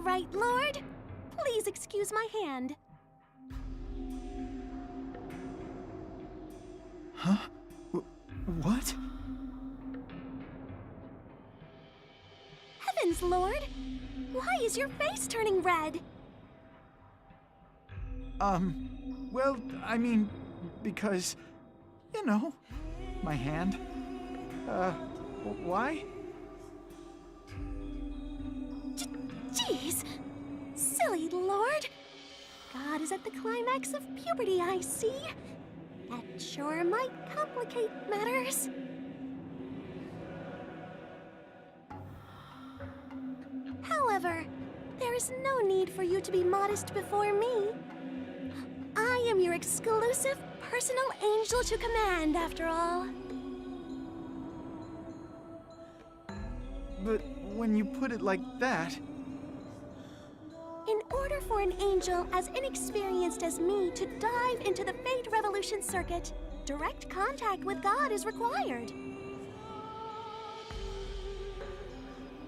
right, Lord. Please excuse my hand. Huh? What? Heavens, Lord! Why is your face turning red? Well, I mean, because, you know, my hand. Why? Jeez! Silly Lord! God is at the climax of puberty, I see. That sure might complicate matters. However, there is no need for you to be modest before me. I am your exclusive personal angel to command, after all. But when you put it like that... In order for an angel as inexperienced as me to dive into the Fate Revolution circuit, direct contact with God is required.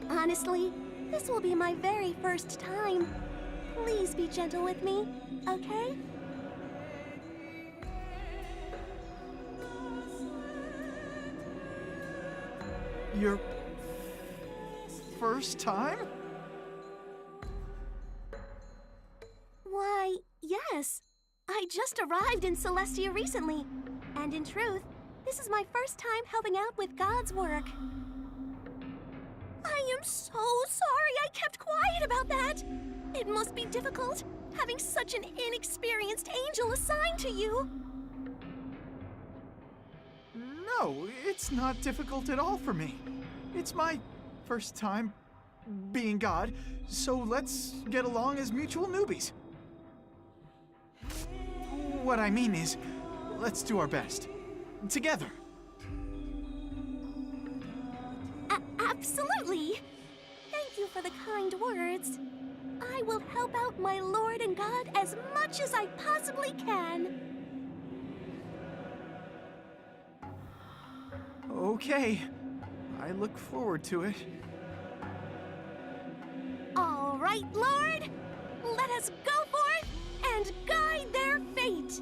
Honestly, this will be my very first time. Please be gentle with me, okay? Your... first time? Why, yes. I just arrived in Celestia recently. And in truth, this is my first time helping out with God's work. I am so sorry I kept quiet about that. It must be difficult, having such an inexperienced angel assigned to you. No, it's not difficult at all for me. It's my first time being God, so let's get along as mutual newbies. What I mean is, let's do our best. Together. Absolutely. Thank you for the kind words. I will help out my Lord and God as much as I possibly can. Okay. I look forward to it. All right, Lord. Let us go forth and guide their fate.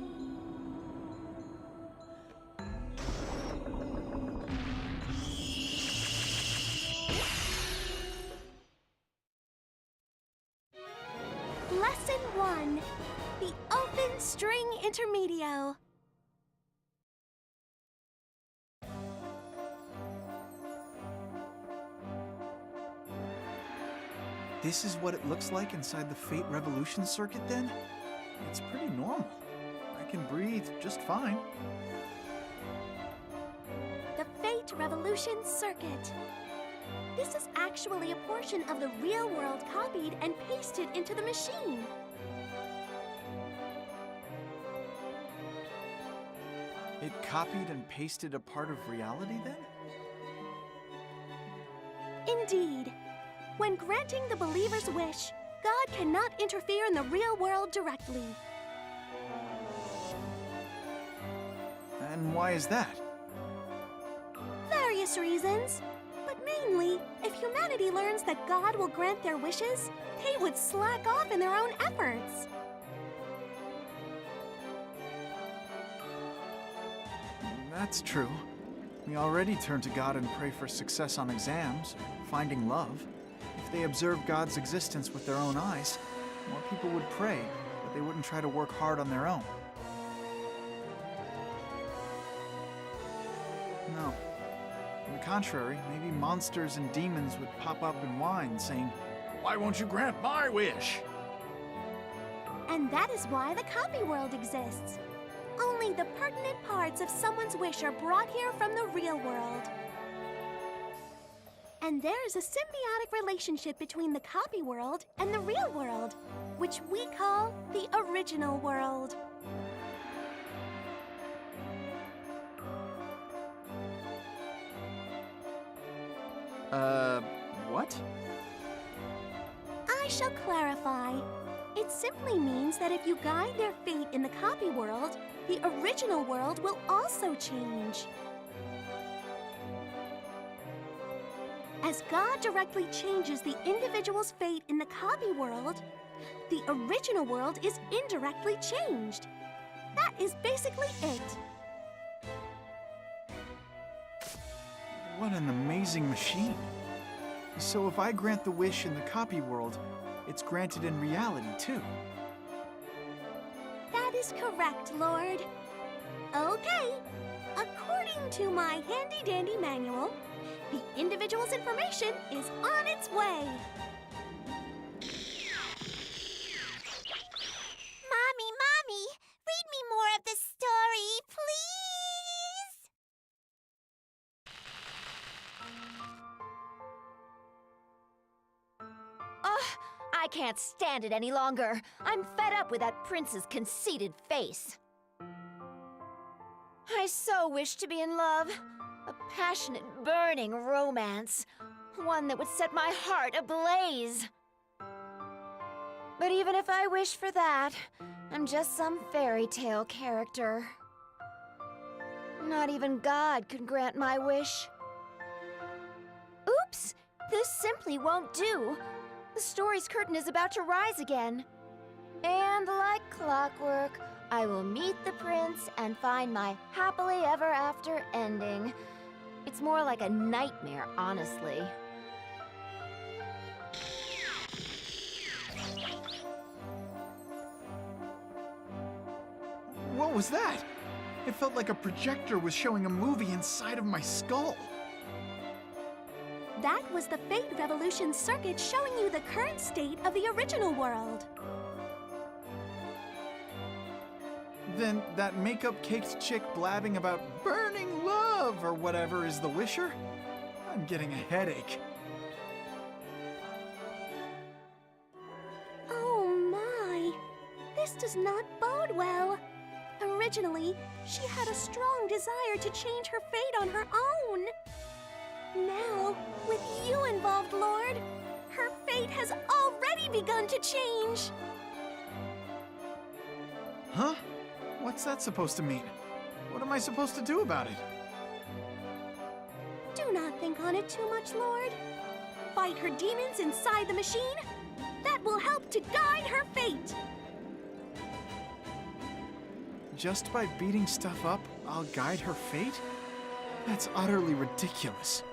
Lesson 1, the open string intermedio. This is what it looks like inside the Fate Revolution circuit, then? It's pretty normal. I can breathe just fine. The Fate Revolution circuit. This is actually a portion of the real world copied and pasted into the machine. It copied and pasted a part of reality, then? Indeed. When granting the believer's wish, God cannot interfere in the real world directly. And why is that? Various reasons. But mainly, if humanity learns that God will grant their wishes, they would slack off in their own efforts. That's true. We already turn to God and pray for success on exams, or finding love. If they observed God's existence with their own eyes, more people would pray, but they wouldn't try to work hard on their own. No. On the contrary, maybe monsters and demons would pop up and whine, saying, "Why won't you grant my wish?" And that is why the copy world exists. Only the pertinent parts of someone's wish are brought here from the real world. And there is a symbiotic relationship between the copy world and the real world, which we call the original world. What? I shall clarify. It simply means that if you guide their fate in the copy world, the original world will also change. As God directly changes the individual's fate in the copy world, the original world is indirectly changed. That is basically it. What an amazing machine. So if I grant the wish in the copy world, it's granted in reality too. That is correct, Lord. Okay. According to my handy-dandy manual, the individual's information is on its way. Mommy, read me more of the story, please. Ugh, I can't stand it any longer. I'm fed up with that prince's conceited face. I so wish to be in love. A passionate, burning romance. One that would set my heart ablaze. But even if I wish for that, I'm just some fairy tale character. Not even God could grant my wish. Oops! This simply won't do. The story's curtain is about to rise again. And like clockwork, I will meet the prince and find my happily ever after ending. It's more like a nightmare, honestly. What was that? It felt like a projector was showing a movie inside of my skull. That was the Fate Revolution circuit showing you the current state of the original world. Then that makeup-caked chick blabbing about burning love or whatever is the wisher? I'm getting a headache. Oh my! This does not bode well. Originally, she had a strong desire to change her fate on her own. Now, with you involved, Lord, her fate has already begun to change. Huh? What's that supposed to mean? What am I supposed to do about it? Do not think on it too much, Lord. Fight her demons inside the machine. That will help to guide her fate. Just by beating stuff up, I'll guide her fate? That's utterly ridiculous.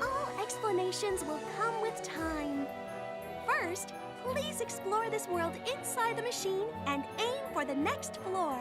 All explanations will come with time. First, please explore this world inside the machine and aim for the next floor.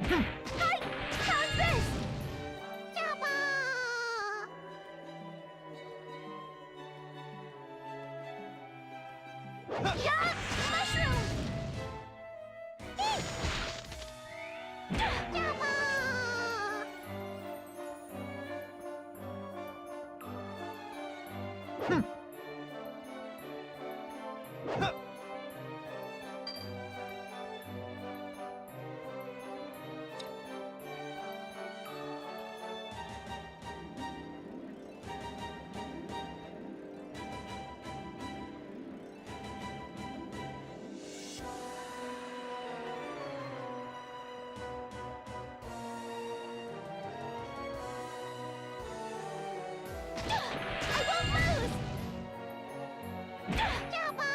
Hey! How's this? Yappa! Yeah! Mushroom! Yappa! I won't lose! Yappa!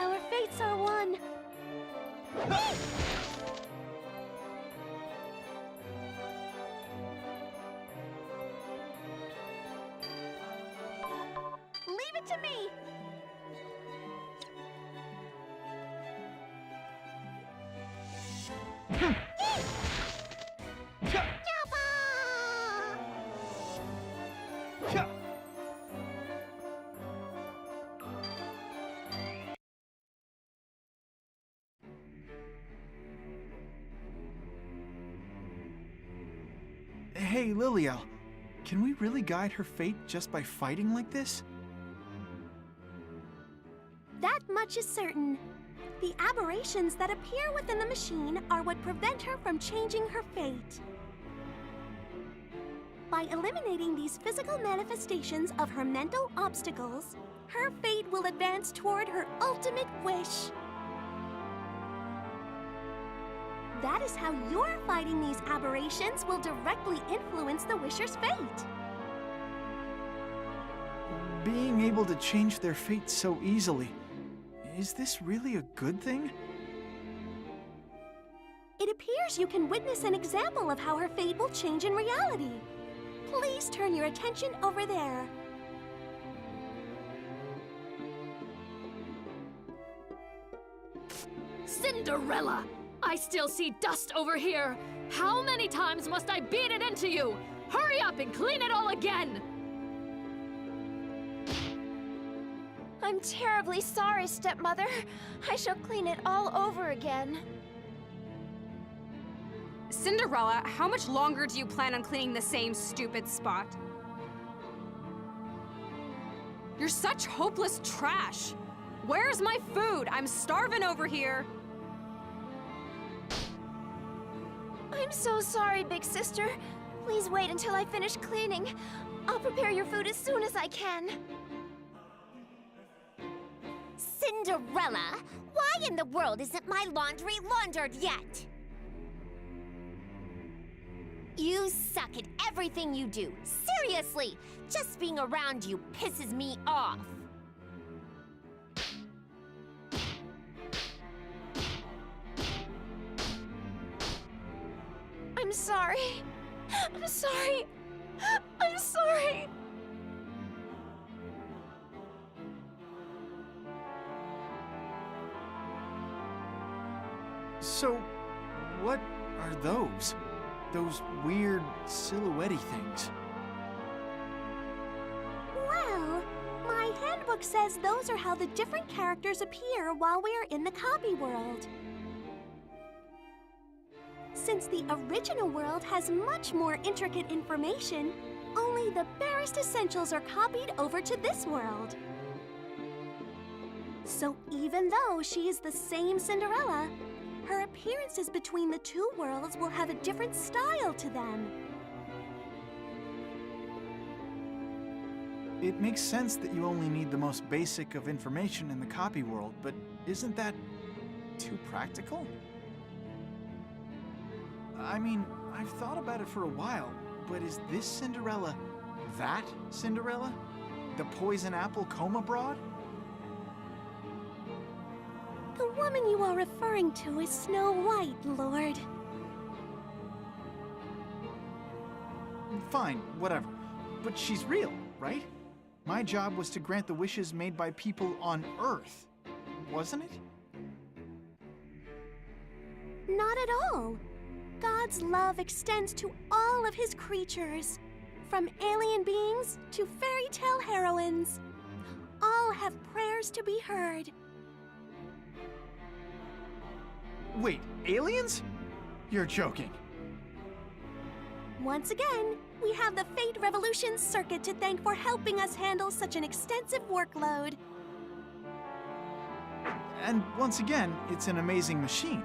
Our fates are one. Leave it to me. Yappa! Hey, Liliel, can we really guide her fate just by fighting like this? That much is certain. The aberrations that appear within the machine are what prevent her from changing her fate. By eliminating these physical manifestations of her mental obstacles, her fate will advance toward her ultimate wish. That is how your fighting these aberrations will directly influence the wisher's fate. Being able to change their fate so easily, is this really a good thing? It appears you can witness an example of how her fate will change in reality. Please turn your attention over there. Cinderella! I still see dust over here! How many times must I beat it into you? Hurry up and clean it all again! I'm terribly sorry, stepmother. I shall clean it all over again. Cinderella, how much longer do you plan on cleaning the same stupid spot? You're such hopeless trash! Where's my food? I'm starving over here! I'm so sorry, big sister. Please wait until I finish cleaning. I'll prepare your food as soon as I can. Cinderella, why in the world isn't my laundry laundered yet? You suck at everything you do. Seriously, just being around you pisses me off. I'm sorry. I'm sorry. I'm sorry. So, what are those? Those weird, silhouette-y things? Well, my handbook says those are how the different characters appear while we are in the copy world. Since the original world has much more intricate information, only the barest essentials are copied over to this world. So even though she is the same Cinderella, her appearances between the two worlds will have a different style to them. It makes sense that you only need the most basic of information in the copy world, but isn't that too practical? I mean, I've thought about it for a while, but is this Cinderella that Cinderella? The poison apple coma broad? The woman you are referring to is Snow White, Lord. Fine, whatever. But she's real, right? My job was to grant the wishes made by people on Earth, wasn't it? Not at all. God's love extends to all of his creatures, from alien beings to fairy tale heroines. All have prayers to be heard. Wait, aliens? You're joking. Once again, we have the Fate Revolution Circuit to thank for helping us handle such an extensive workload. And once again, it's an amazing machine.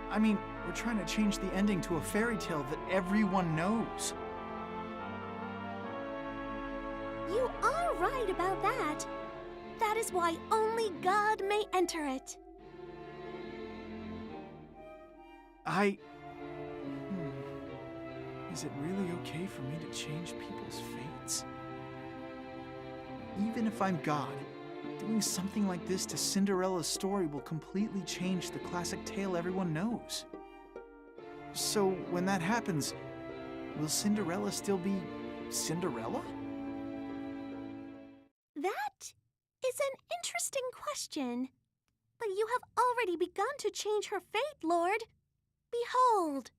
I mean, we're trying to change the ending to a fairy tale that everyone knows. You are right about that. That is why only God may enter it. Is it really okay for me to change people's fates? Even if I'm God, doing something like this to Cinderella's story will completely change the classic tale everyone knows. So when that happens, will Cinderella still be Cinderella? That is an interesting question. But you have already begun to change her fate, Lord. Behold.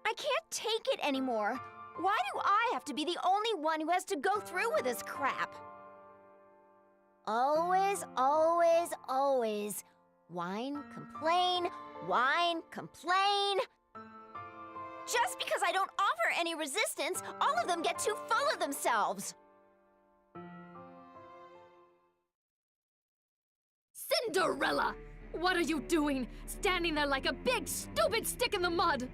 I can't take it anymore. Why do I have to be the only one who has to go through with this crap? Always, always, always. Whine, complain, Just because I don't offer any resistance, all of them get too full of themselves. Cinderella! What are you doing? Standing there like a big, stupid stick in the mud!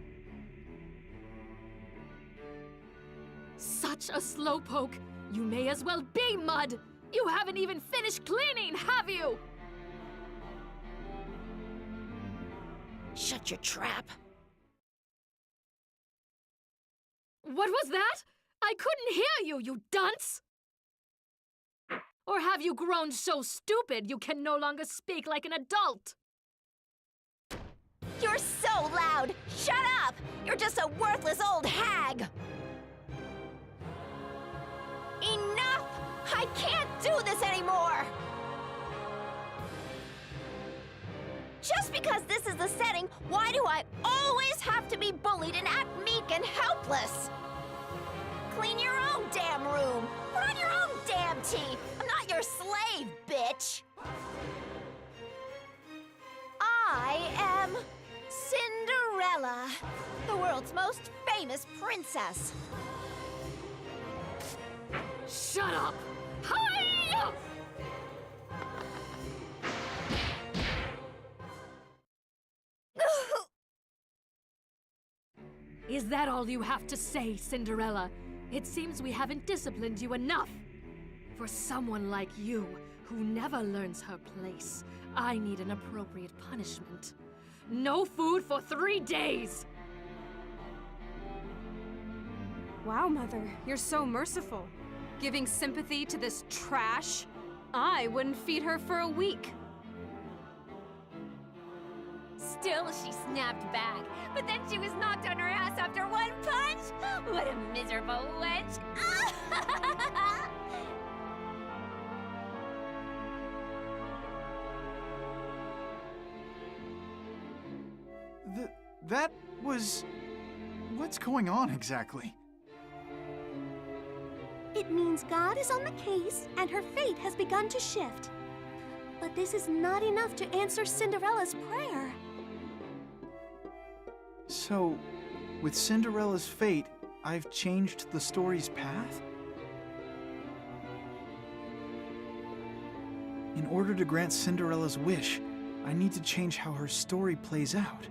Such a slowpoke! You may as well be mud! You haven't even finished cleaning, have you? Shut your trap. What was that? I couldn't hear you, you dunce! Or have you grown so stupid you can no longer speak like an adult? You're so loud! Shut up! You're just a worthless old hag! Enough! I can't do this anymore! Just because this is the setting, why do I always have to be bullied and act meek and helpless? Clean your own damn room! Put on your own damn tea! I'm not your slave, bitch! I am Cinderella, the world's most famous princess. Shut up! Hi-ya! Is that all you have to say, Cinderella? It seems we haven't disciplined you enough. For someone like you, who never learns her place, I need an appropriate punishment. No food for 3 days! Wow, Mother, you're so merciful. Giving sympathy to this trash? I wouldn't feed her for a week. Still, she snapped back, but then she was knocked on her ass after one punch! What a miserable wench! That was... What's going on exactly? It means God is on the case and her fate has begun to shift. But this is not enough to answer Cinderella's prayer. So, with Cinderella's fate, I've changed the story's path? In order to grant Cinderella's wish, I need to change how her story plays out.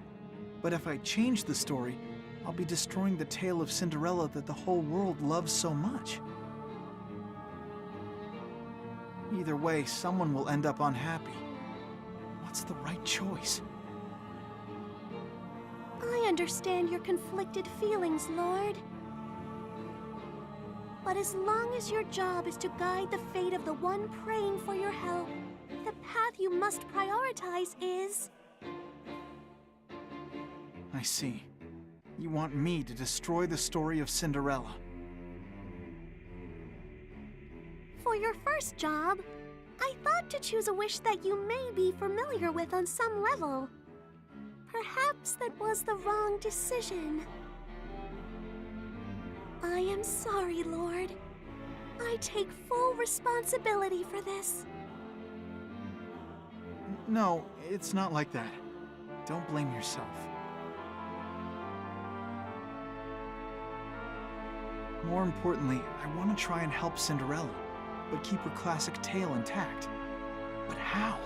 But if I change the story, I'll be destroying the tale of Cinderella that the whole world loves so much. Either way, someone will end up unhappy. What's the right choice? I understand your conflicted feelings, Lord. But as long as your job is to guide the fate of the one praying for your help, the path you must prioritize is... I see. You want me to destroy the story of Cinderella. For your first job, I thought to choose a wish that you may be familiar with on some level. Perhaps that was the wrong decision. I am sorry, Lord. I take full responsibility for this. No, it's not like that. Don't blame yourself. More importantly, I want to try and help Cinderella, but keep her classic tale intact. But how?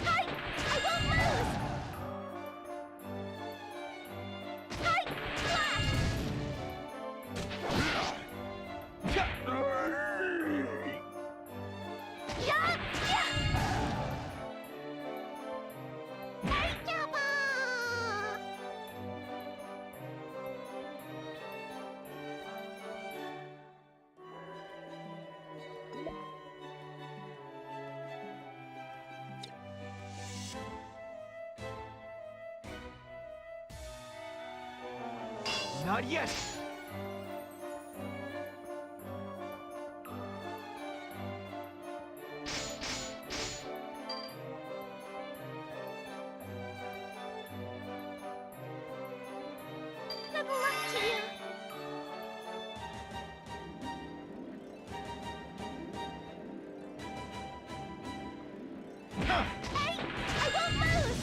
Fight! I won't lose! Fight! Flash! Yeah! Yeah! Hey, Jabba! Not yet! Good luck to you! Hey! I won't lose!